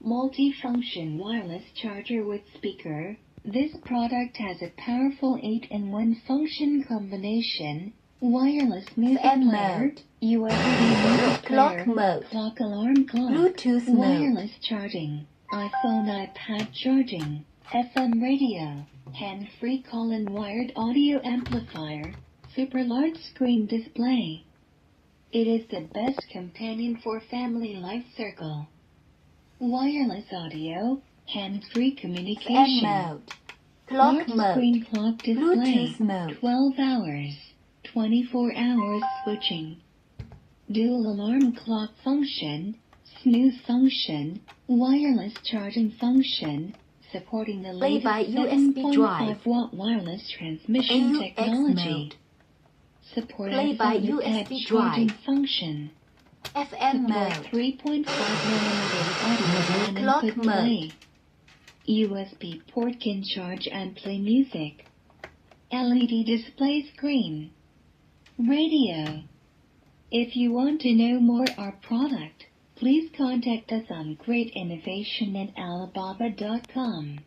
Multifunction wireless charger with speaker. This product has a powerful 8-in-1 function combination. Wireless music player, USB music player, clock alarm clock, Bluetooth wireless charging, iPhone iPad charging, FM radio, hand-free call-in wired audio amplifier, super large screen display. It is the best companion for family life circle. Wireless audio, hands-free communication. FM mode, clock Large screen clock display, Bluetooth mode, 12 hours, 24 hours switching. Dual alarm clock function, snooze function, wireless charging function, supporting the latest Play by USB drive. 7.5-watt wireless transmission AUX technology. mode, Support Play by iPhone iPad USB charging drive. function. FM Support mode, 3.5mm audio and Clock input mode. play. USB port can charge and play music. LED display screen. Radio. If you want to know more our product, please contact us on greatinnovation@alibaba.com.